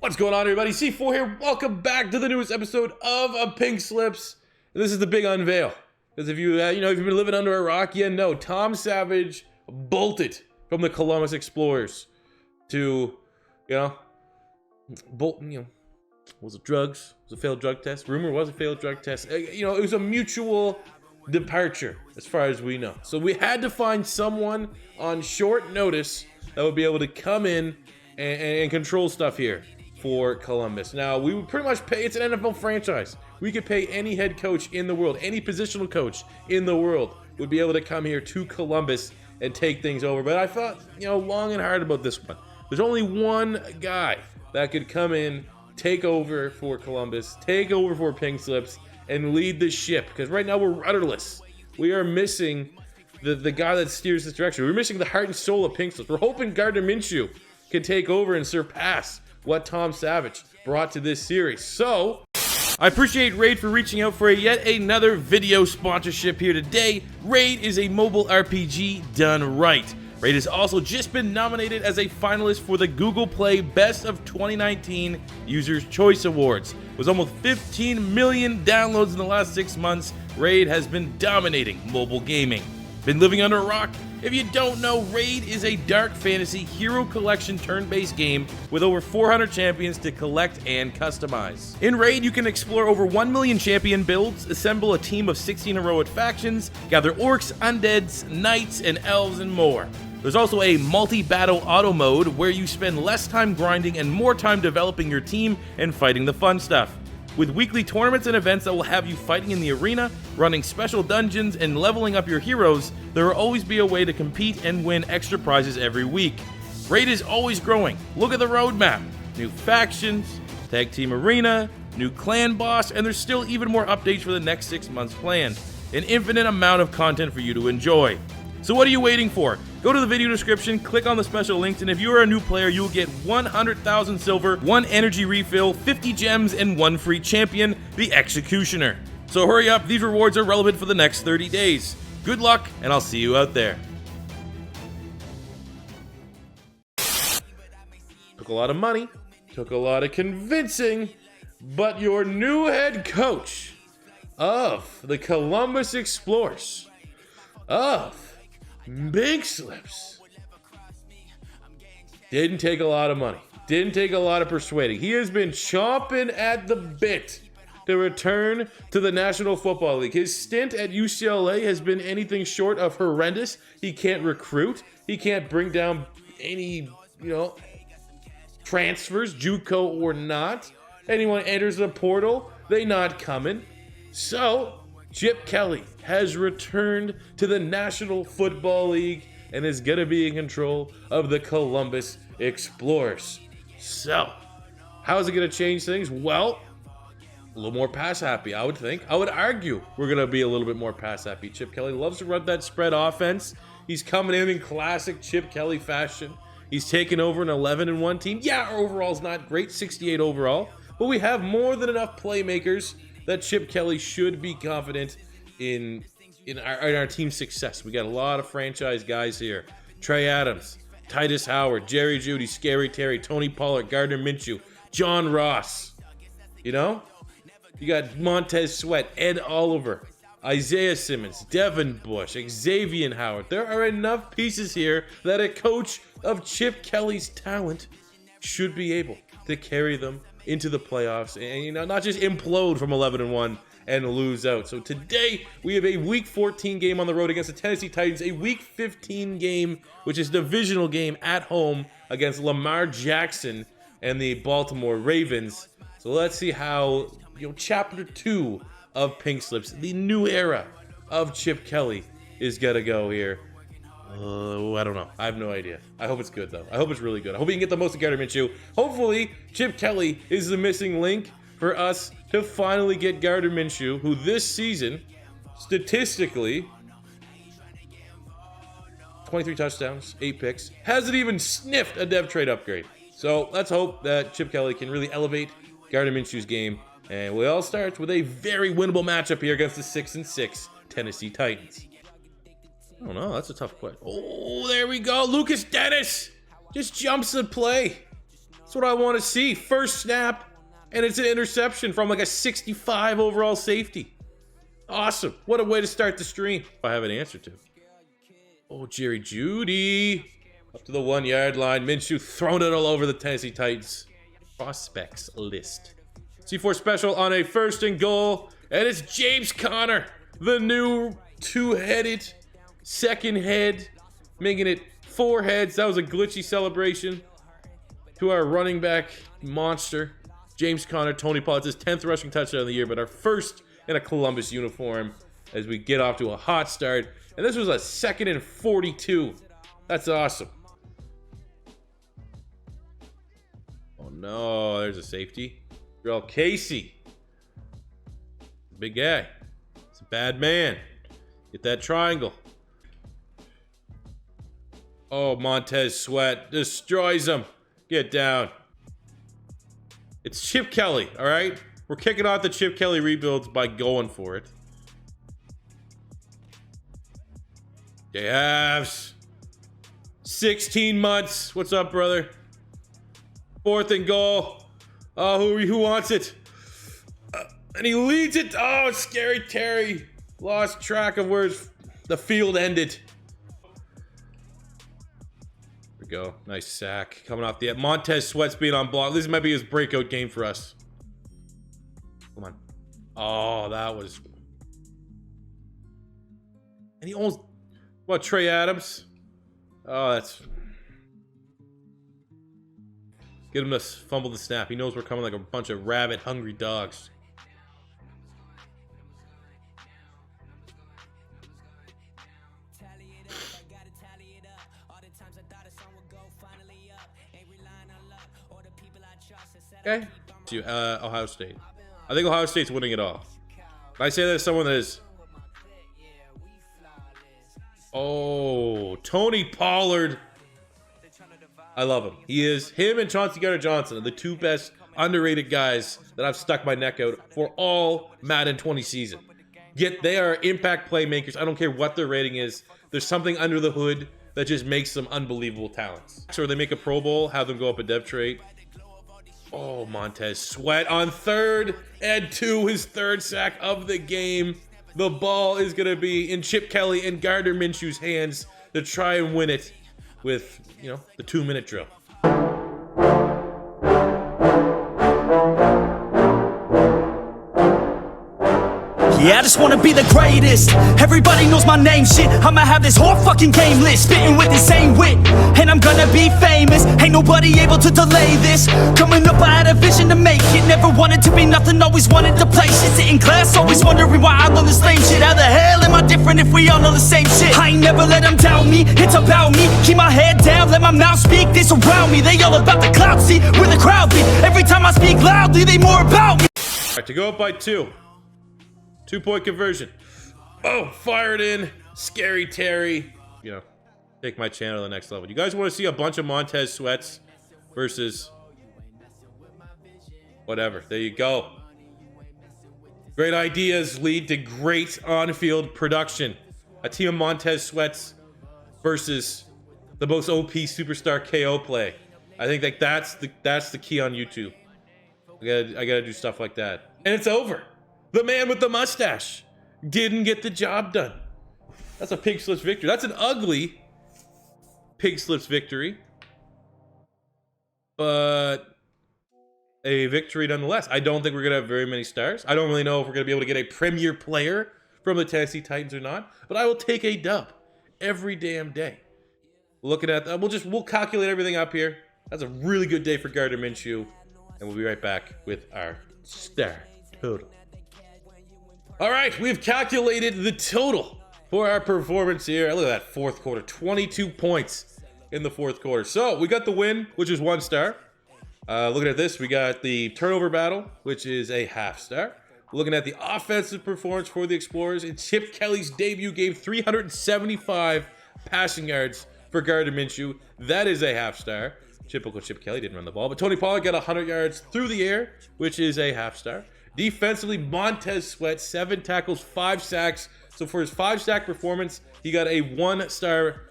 What's going on, everybody? C4 here. Welcome back to the newest episode of Pink Slips. And this is the big unveil. Because if you, if you've been living under a rock, you know Tom Savage bolted from the Columbus Explorers to, was it drugs? Was it a failed drug test? Rumor was a failed drug test. It was a mutual departure as far as we know. So we had to find someone on short notice that would be able to come in and control stuff here for Columbus. Now, we would pretty much pay, it's an NFL franchise. We could pay any head coach in the world, any positional coach in the world would be able to come here to Columbus and take things over. But I thought, long and hard about this one. There's only one guy that could come in, take over for Columbus, take over for Pink Slips, and lead the ship. Because right now we're rudderless. We are missing the guy that steers this direction. We're missing the heart and soul of Pink Slips. We're hoping Gardner Minshew can take over and surpass what Tom Savage brought to this series. So, I appreciate Raid for reaching out for yet another video sponsorship here today. Raid is a mobile RPG done right. Raid has also just been nominated as a finalist for the Google Play Best of 2019 Users' Choice Awards. With almost 15 million downloads in the last 6 months, Raid has been dominating mobile gaming. Been living under a rock? If you don't know, Raid is a dark fantasy hero collection turn-based game with over 400 champions to collect and customize. In Raid, you can explore over 1 million champion builds, assemble a team of 16 heroic factions, gather orcs, undeads, knights, and elves, and more. There's also a multi-battle auto mode where you spend less time grinding and more time developing your team and fighting the fun stuff. With weekly tournaments and events that will have you fighting in the arena, running special dungeons, and leveling up your heroes, there will always be a way to compete and win extra prizes every week. Raid is always growing. Look at the roadmap. New factions, tag team arena, new clan boss, and there's still even more updates for the next 6 months planned. An infinite amount of content for you to enjoy. So what are you waiting for? Go to the video description, click on the special links, and if you are a new player, you will get 100,000 silver, 1 energy refill, 50 gems, and 1 free champion, the Executioner. So hurry up, these rewards are relevant for the next 30 days. Good luck, and I'll see you out there. Took a lot of money, took a lot of convincing, but your new head coach of the Columbus Explorers, of Pink Slips, didn't take a lot of money, didn't take a lot of persuading. He has been chomping at the bit to return to the National Football League. His stint at UCLA has been anything short of horrendous. He can't recruit, he can't bring down any, transfers, JUCO or not. Anyone enters the portal, they not coming. So Chip Kelly has returned to the National Football League and is going to be in control of the Columbus Explorers. So, how is it going to change things? Well, a little more pass happy, I would think. I would argue we're going to be a little bit more pass happy. Chip Kelly loves to run that spread offense. He's coming in classic Chip Kelly fashion. He's taken over an 11-1 team. Yeah, our overall's not great, 68 overall, but we have more than enough playmakers that Chip Kelly should be confident in our team's success. We got a lot of franchise guys here. Trey Adams, Titus Howard, Jerry Jeudy, Scary Terry, Tony Pollard, Gardner Minshew, John Ross. You got Montez Sweat, Ed Oliver, Isaiah Simmons, Devin Bush, Xavier Howard. There are enough pieces here that a coach of Chip Kelly's talent should be able to carry them into the playoffs and not just implode from 11-1 and lose out. So today we have a week 14 game on the road against the Tennessee Titans, a week 15 game which is a divisional game at home against Lamar Jackson and the Baltimore Ravens. So let's see how chapter 2 of Pink Slips, the new era of Chip Kelly, is gonna go here. I don't know. I have no idea. I hope it's good, though. I hope it's really good. I hope he can get the most of Gardner Minshew. Hopefully, Chip Kelly is the missing link for us to finally get Gardner Minshew, who this season, statistically, 23 touchdowns, 8 picks, hasn't even sniffed a dev trade upgrade. So let's hope that Chip Kelly can really elevate Gardner Minshew's game. And we all start with a very winnable matchup here against the 6-6 Tennessee Titans. I don't know. That's a tough question. Oh, there we go. Lucas Dennis just jumps the play. That's what I want to see. First snap, and it's an interception from like a 65 overall safety. Awesome. What a way to start the stream. I have an answer to. Oh, Jerry Jeudy. Up to the 1 yard line. Minshew throwing it all over the Tennessee Titans prospects list. C4 special on a 1st and goal. And it's James Conner, the new 2-headed second head, making it 4 heads. That was a glitchy celebration to our running back monster, James Conner. Tony Pollard's his 10th rushing touchdown of the year, but our first in a Columbus uniform as we get off to a hot start. And this was a 2nd and 42. That's awesome. Oh no, there's a safety. Real Casey. Big guy. It's a bad man. Get that triangle. Oh, Montez Sweat destroys him. Get down. It's Chip Kelly, all right? We're kicking off the Chip Kelly rebuilds by going for it. Javs. 16 months. What's up, brother? 4th and goal. Oh, who wants it? And he leads it. Oh, it's Scary Terry. Lost track of where the field ended. There we go. Nice sack. Coming off the Montez Sweat's being on block. This might be his breakout game for us. Come on. Oh, that was... And he almost... What, Trey Adams? Oh, that's... Get him to fumble the snap. He knows we're coming like a bunch of rabid, hungry dogs. Okay. To Ohio State. I think Ohio State's winning it all. I say that as someone that is... Oh, Tony Pollard. I love him. He is, him and Chauncey Gardner-Johnson are the 2 best underrated guys that I've stuck my neck out for all Madden 20 season. Yet they are impact playmakers. I don't care what their rating is. There's something under the hood that just makes them unbelievable talents. Or they make a Pro Bowl, have them go up a dev trait. Oh, Montez Sweat on 3rd and 2, his 3rd sack of the game. The ball is going to be in Chip Kelly and Gardner Minshew's hands to try and win it with, you know, the 2-minute drill. Yeah, I just wanna be the greatest. Everybody knows my name, shit. I'ma have this whole fucking game list, spitting with the same wit, and I'm gonna be famous. Ain't nobody able to delay this. Coming up, I had a vision to make it. Never wanted to be nothing, always wanted to play shit. Sit in class, always wondering why I learn this lame shit. How the hell am I different if we all know the same shit? I ain't never let them doubt me, it's about me. Keep my head down, let my mouth speak. They surround me, they all about the clout. See, where the crowd be. Every time I speak loudly, they more about me. All right, to go up by 2. 2-point conversion. Oh, fired in. Scary Terry. You know, take my channel to the next level. You guys want to see a bunch of Montez Sweats versus whatever. There you go. Great ideas lead to great on-field production. A team of Montez Sweats versus the most OP superstar KO play. I think like that's the key on YouTube. I gotta do stuff like that. And it's over. The man with the mustache didn't get the job done. That's a pig slips victory. That's an ugly pig slips victory, but a victory nonetheless. I don't think we're gonna have very many stars. I don't really know if we're gonna be able to get a premier player from the Tennessee Titans or not, but I will take a dub every damn day. Looking at that, we'll calculate everything up here. That's a really good day for Gardner Minshew, and we'll be right back with our star total. All right, we've calculated the total for our performance here. Look at that 4th quarter, 22 points in the 4th quarter. So we got the win, which is 1 star. Looking at this, we got the turnover battle, which is a ½ star. Looking at the offensive performance for the Explorers, in Chip Kelly's debut game, 375 passing yards for Gardner Minshew. That is a ½ star. Typical Chip Kelly, didn't run the ball, but Tony Pollard got 100 yards through the air, which is a ½ star. Defensively, Montez Sweat, 7 tackles, 5 sacks. So for his 5-sack performance, he got a 1-star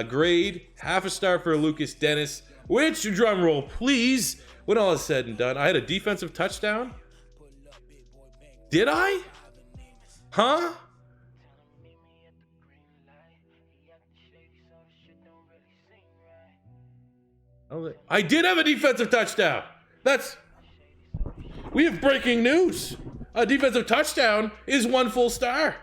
grade, ½ a star for Lucas Dennis, which, drum roll please, when all is said and done, I had a defensive touchdown. Did I? Huh? I did have a defensive touchdown. We have breaking news. A defensive touchdown is 1 full star.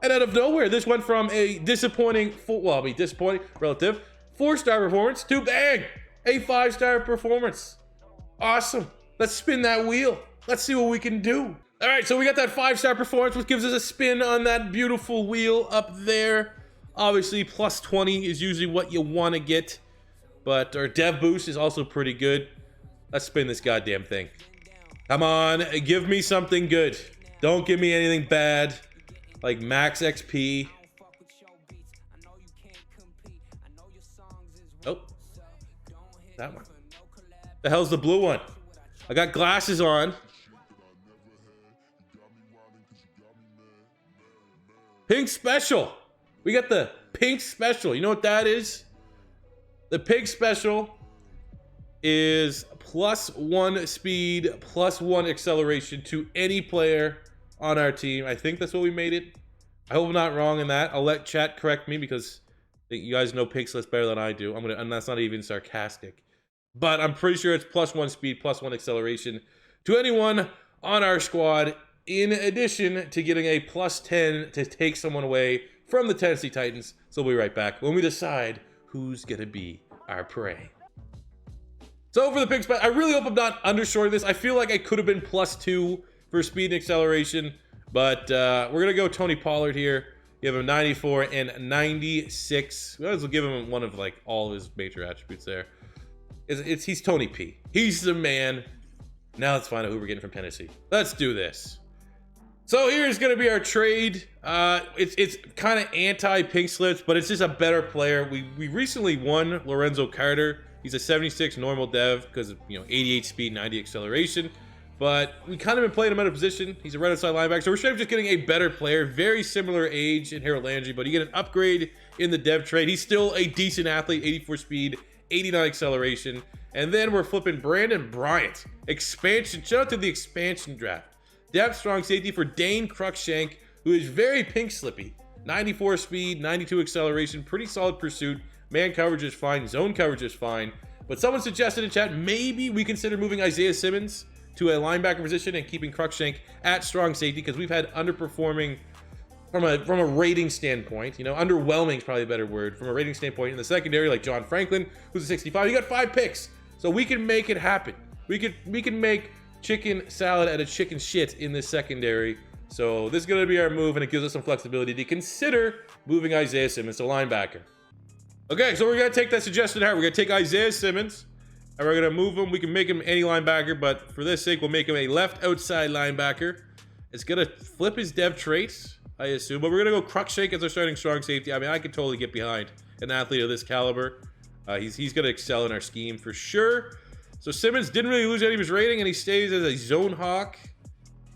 And out of nowhere, this went from a disappointing, relative, 4-star performance to bang, a 5-star performance. Awesome. Let's spin that wheel. Let's see what we can do. All right, so we got that 5-star performance, which gives us a spin on that beautiful wheel up there. Obviously, plus 20 is usually what you want to get, but our dev boost is also pretty good. Let's spin this goddamn thing. Come on, give me something good. Don't give me anything bad, like max XP. Oh, that one. The hell's the blue one? I got glasses on. Pink special. We got the pink special. You know what that is? The pink special is +1 speed, +1 acceleration to any player on our team. I think that's what we made it. I hope I'm not wrong in that. I'll let chat correct me because you guys know pink slips better than I do. And that's not even sarcastic. But I'm pretty sure it's +1 speed, +1 acceleration to anyone on our squad, in addition to getting a +10 to take someone away from the Tennessee Titans. So we'll be right back when we decide who's going to be our prey. So for the pink spot, I really hope I'm not undershorting this. I feel like I could have been +2 for speed and acceleration, but we're going to go Tony Pollard here. Give him 94 and 96. We might as well give him one of like all his major attributes there. He's Tony P. He's the man. Now let's find out who we're getting from Tennessee. Let's do this. So here's going to be our trade. It's kind of anti-pink slips, but it's just a better player. We recently won Lorenzo Carter. He's a 76 normal dev because of 88 speed, 90 acceleration. But we kind of been playing him out of position. He's a right outside linebacker, so we're straight up just getting a better player. Very similar age in Harold Landry, but you get an upgrade in the dev trade. He's still a decent athlete, 84 speed, 89 acceleration. And then we're flipping Brandon Bryant. Expansion. Shout out to the expansion draft. Depth strong safety for Dane Cruikshank, who is very pink slippy. 94 speed, 92 acceleration, pretty solid pursuit. Man coverage is fine, zone coverage is fine. But someone suggested in chat, maybe we consider moving Isaiah Simmons to a linebacker position and keeping Cruikshank at strong safety, because we've had underperforming from a rating standpoint. Underwhelming is probably a better word. From a rating standpoint in the secondary, like John Franklin, who's a 65. He got 5 picks. So we can make it happen. We can make chicken salad out of chicken shit in this secondary. So this is going to be our move, and it gives us some flexibility to consider moving Isaiah Simmons to linebacker. Okay, so we're going to take that suggested hire. We're going to take Isaiah Simmons, and we're going to move him. We can make him any linebacker, but for this sake, we'll make him a left outside linebacker. It's going to flip his dev traits, I assume, but we're going to go Cruikshank as our starting strong safety. I mean, I could totally get behind an athlete of this caliber. He's going to excel in our scheme for sure. So Simmons didn't really lose any of his rating, and he stays as a zone hawk,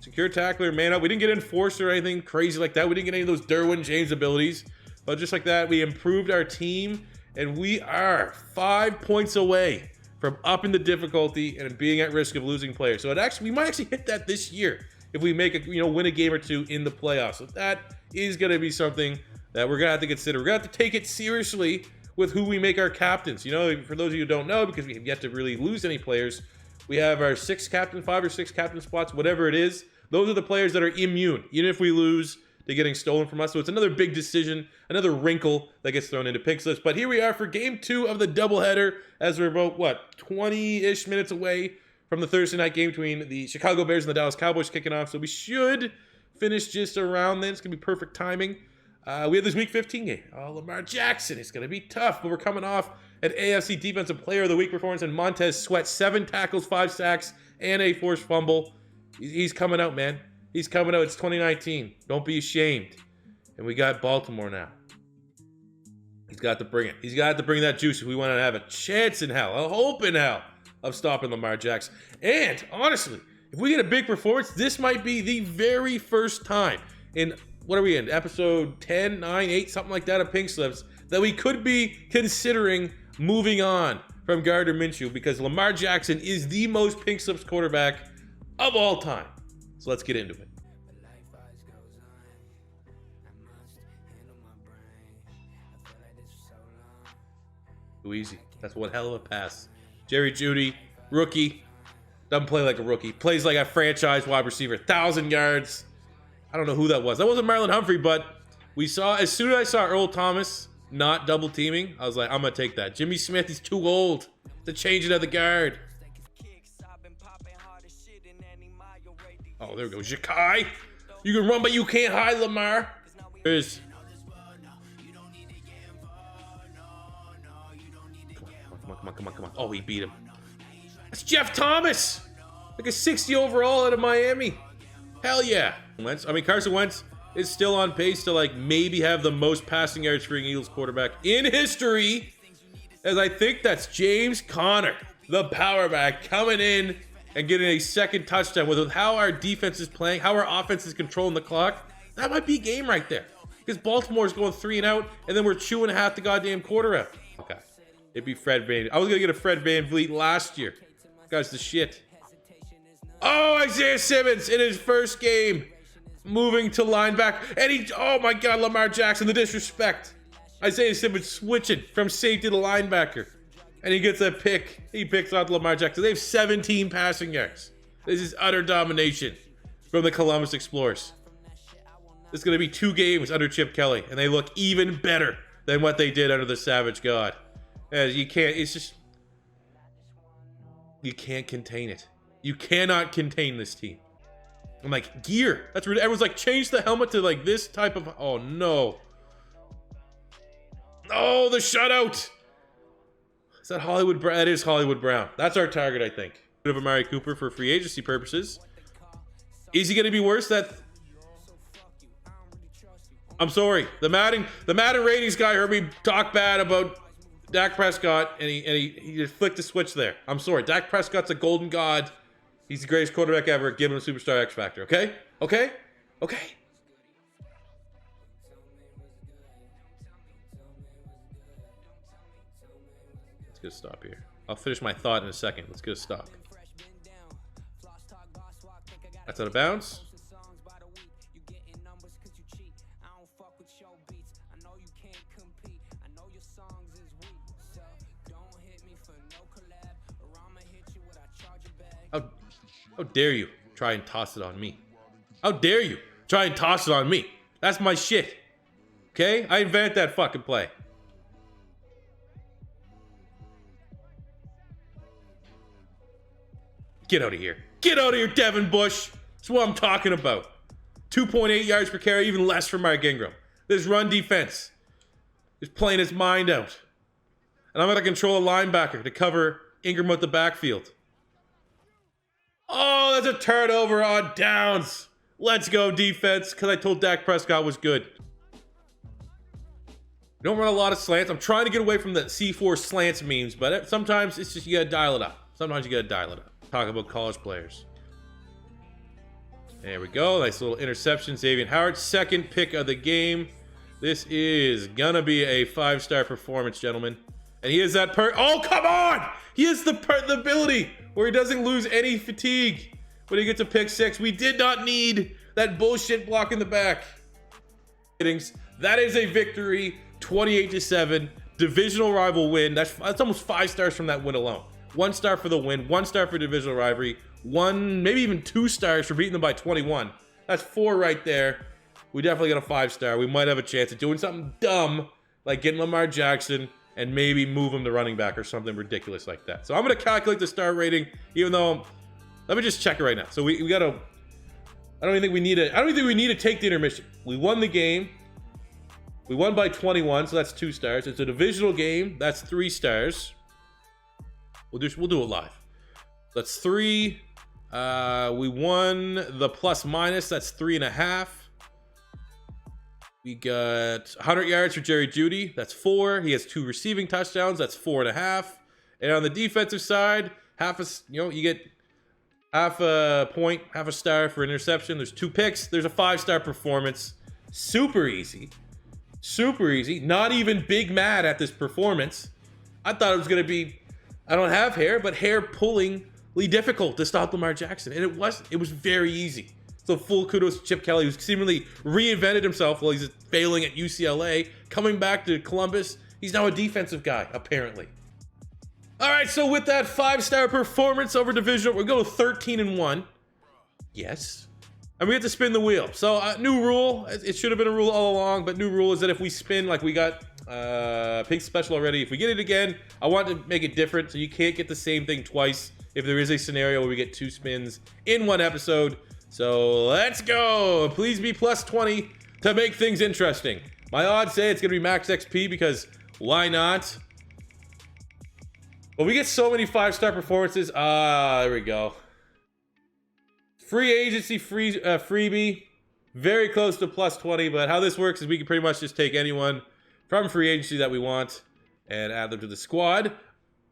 secure tackler, man up. We didn't get enforcer or anything crazy like that. We didn't get any of those Derwin James abilities. But just like that, we improved our team, and we are 5 points away from upping the difficulty and being at risk of losing players. So we might actually hit that this year if we make win a game or two in the playoffs. So that is going to be something that we're going to have to consider. We're going to have to take it seriously with who we make our captains. For those of you who don't know, because we have yet to really lose any players, we have our 5 or 6 captain spots, whatever it is. Those are the players that are immune, even if we lose, to getting stolen from us. So it's another big decision, another wrinkle that gets thrown into pink slips. But here we are for game 2 of the doubleheader, as we're about 20-ish minutes away from the Thursday night game between the Chicago Bears and the Dallas Cowboys kicking off. So we should finish just around then. It's gonna be perfect timing. We have this week 15 game. Lamar Jackson. It's gonna be tough, but we're coming off an AFC Defensive Player of the Week performance, and Montez Sweat, 7 tackles, 5 sacks, and a forced fumble. He's coming out, man. He's coming out. It's 2019. Don't be ashamed. And we got Baltimore now. He's got to bring it. He's got to bring that juice if we want to have a chance in hell, a hope in hell of stopping Lamar Jackson. And honestly, if we get a big performance, this might be the very first time in, what are we in, episode 10, 9, 8, something like that of Pink Slips, that we could be considering moving on from from Gardner Minshew because Lamar Jackson is the most pink slips quarterback of all time. So let's get into it. Too easy. That's one hell of a pass. Jerry Jeudy, rookie. Doesn't play like a rookie. Plays like a franchise wide receiver. 1,000 yards. I don't know who that was. That wasn't Marlon Humphrey, but we saw, as soon as I saw Earl Thomas not double teaming, I was like, I'm going to take that. Jimmy Smith, he's too old to change it at the guard. Oh, there we go. Jakai. You can run, but you can't hide, Lamar. There's... Come on. Oh, he beat him. That's Jeff Thomas. Like a 60 overall out of Miami. Hell yeah. Carson Wentz is still on pace to like maybe have the most passing yards for an Eagles quarterback in history. As I think that's James Conner, the power back, coming in and getting a second touchdown. With how our defense is playing, how our offense is controlling the clock, that might be a game right there. Because Baltimore's going 3 and out, and then we're chewing half the goddamn quarter out. Okay. It'd be Fred Van. I was going to get a Fred Van Vliet last year. This guy's the shit. Oh, Isaiah Simmons in his first game. Moving to linebacker. And oh my God, Lamar Jackson, the disrespect. Isaiah Simmons switching from safety to linebacker. And he gets a pick. He picks out Lamar Jackson. They have 17 passing yards. This is utter domination from the Columbus Explorers. This is going to be 2 games under Chip Kelly. And they look even better than what they did under the Savage God. And you can't, it's just, you can't contain it. You cannot contain this team. I'm like, gear. That's really, everyone's like, change the helmet to like this type of, oh no. Oh, the shutout. Is that Hollywood Brown? That is Hollywood Brown. That's our target, I think. Bit of Amari Cooper for free agency purposes. Is he going to be worse? I'm sorry. The Madden ratings guy heard me talk bad about Dak Prescott, and he just flicked the switch there. I'm sorry. Dak Prescott's a golden god. He's the greatest quarterback ever. Give him a superstar X factor, okay? Okay? Let's get a stop here. I'll finish my thought in a second. Let's get a stop. That's out of bounds. How dare you try and toss it on me? How dare you try and toss it on me? That's my shit. Okay? I invented that fucking play. Get out of here. Get out of here, Devin Bush. That's what I'm talking about. 2.8 yards per carry, even less for Mark Ingram. This run defense is playing its mind out. And I'm going to control a linebacker to cover Ingram with the backfield. Oh, that's a turnover on downs. Let's go, defense, because I told Dak Prescott was good. We don't run a lot of slants. I'm trying to get away from the C4 slants memes, but sometimes it's just you got to dial it up. Talk about college players. There we go. Nice little interception. Xavier Howard, second pick of the game. This is going to be a 5-star performance, gentlemen. And he has that oh, come on! He has the ability where he doesn't lose any fatigue when he gets a pick 6. We did not need that bullshit block in the back. That is a victory, 28-7. Divisional rival win. That's almost 5 stars from that win alone. 1 star for the win, 1 star for divisional rivalry, 1, maybe even 2 stars for beating them by 21. That's 4 right there. We definitely got a 5-star. We might have a chance of doing something dumb, like getting Lamar Jackson and maybe move him to running back or something ridiculous like that. So I'm going to calculate the star rating, even though, let me just check it right now. So we got to, I don't even think we need to take the intermission. We won the game. We won by 21, so that's 2 stars. It's a divisional game. That's 3 stars. We'll do it live. That's 3. We won the plus minus. That's 3.5. We got 100 yards for Jerry Jeudy. That's 4. He has 2 receiving touchdowns. That's 4.5. And on the defensive side, you get half a point, half a star for interception. There's 2 picks. There's a 5-star performance. Super easy. Not even big mad at this performance. I thought it was going to be I don't have hair, but hair pullingly difficult to stop Lamar Jackson. And it was very easy. So full kudos to Chip Kelly, who's seemingly reinvented himself while he's failing at UCLA, coming back to Columbus. He's now a defensive guy, apparently. All right, so with that 5-star performance over divisional, we're going 13-1. Yes. And we have to spin the wheel. So new rule, it should have been a rule all along, but new rule is that if we spin, like we got Pink Special already, if we get it again, I want to make it different, so you can't get the same thing twice if there is a scenario where we get 2 spins in one episode. So let's go. Please be plus 20 to make things interesting. My odds say it's going to be max XP because why not? Well, we get so many 5-star performances. There we go. Free agency, freebie. Very close to plus 20, but how this works is we can pretty much just take anyone from free agency that we want and add them to the squad.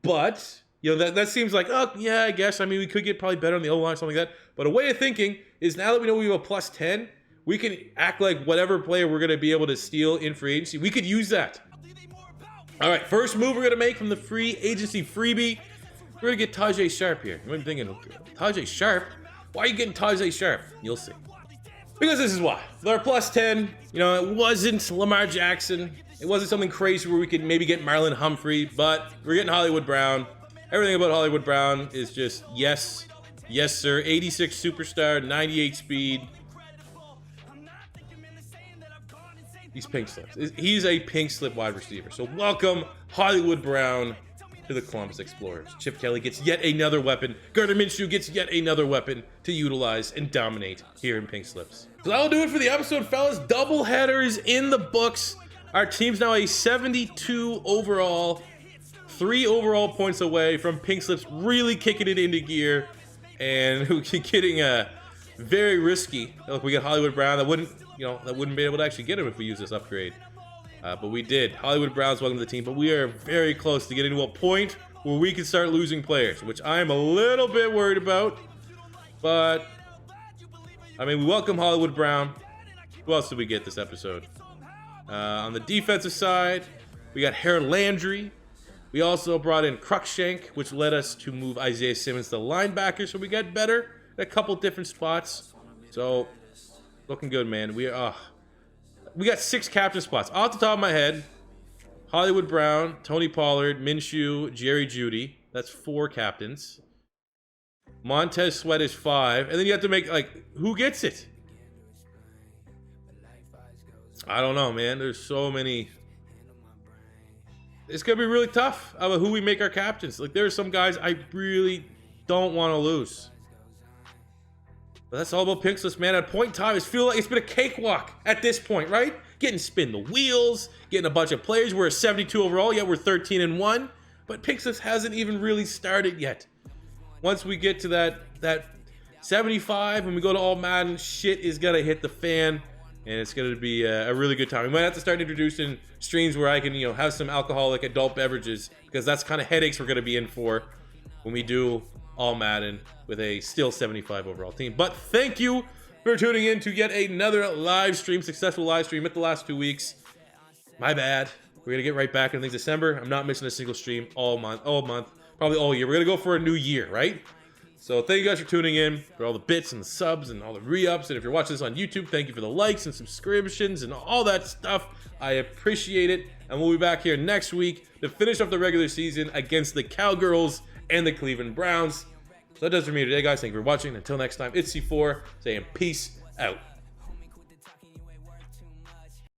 But, you know, that seems like, oh, yeah, I guess. I mean, we could get probably better on the O-line or something like that. But a way of thinking is now that we know we have a plus 10, we can act like whatever player we're going to be able to steal in free agency, we could use that. All right, first move we're going to make from the free agency freebie, we're going to get Tajay Sharp here. You might be thinking, Tajay Sharp? Why are you getting Tajay Sharp? You'll see. Because this is why. They're plus 10. You know, it wasn't Lamar Jackson. It wasn't something crazy where we could maybe get Marlon Humphrey, but we're getting Hollywood Brown. Everything about Hollywood Brown is just yes. Yes, sir. 86 superstar, 98 speed. He's pink slips. He's a pink slip wide receiver. So welcome Hollywood Brown to the Columbus Explorers. Chip Kelly gets yet another weapon. Gardner Minshew gets yet another weapon to utilize and dominate here in pink slips. So that'll do it for the episode, fellas. Doubleheader is in the books. Our team's now a 72 overall. 3 overall points away from pink slips really kicking it into gear. And getting very risky. Look, we got Hollywood Brown. That wouldn't be able to actually get him if we use this upgrade. But we did. Hollywood Brown's welcome to the team, but we are very close to getting to a point where we can start losing players, which I'm a little bit worried about. But, I mean, we welcome Hollywood Brown. Who else did we get this episode? On the defensive side, we got Harold Landry. We also brought in Cruikshank, which led us to move Isaiah Simmons to linebacker, so we got better at a couple different spots. So, looking good, man. We got 6 captain spots. Off the top of my head, Hollywood Brown, Tony Pollard, Minshew, Jerry Jeudy. That's 4 captains. Montez Sweat is 5. And then you have to make, like, who gets it? I don't know, man. There's so many. It's going to be really tough about who we make our captains. Like, there are some guys I really don't want to lose. But that's all about Pink Slips, man. At point in time, it's feel like it's been a cakewalk at this point, right? Getting spin the wheels, getting a bunch of players. We're a 72 overall, yet we're 13-1. But Pink Slips hasn't even really started yet. Once we get to that 75, when we go to all Madden, shit is going to hit the fan. And it's going to be a really good time. We might have to start introducing streams where I can, have some alcoholic adult beverages, because that's kind of headaches we're going to be in for when we do all Madden with a still 75 overall team. But thank you for tuning in to yet another live stream, successful live stream at the last 2 weeks. My bad. We're going to get right back into things December. I'm not missing a single stream all month, probably all year. We're going to go for a new year, right? So thank you guys for tuning in, for all the bits and the subs and all the re-ups. And if you're watching this on YouTube, thank you for the likes and subscriptions and all that stuff. I appreciate it. And we'll be back here next week to finish off the regular season against the Cowgirls and the Cleveland Browns. So that does it for me today, guys. Thank you for watching. Until next time, it's C4 saying peace out.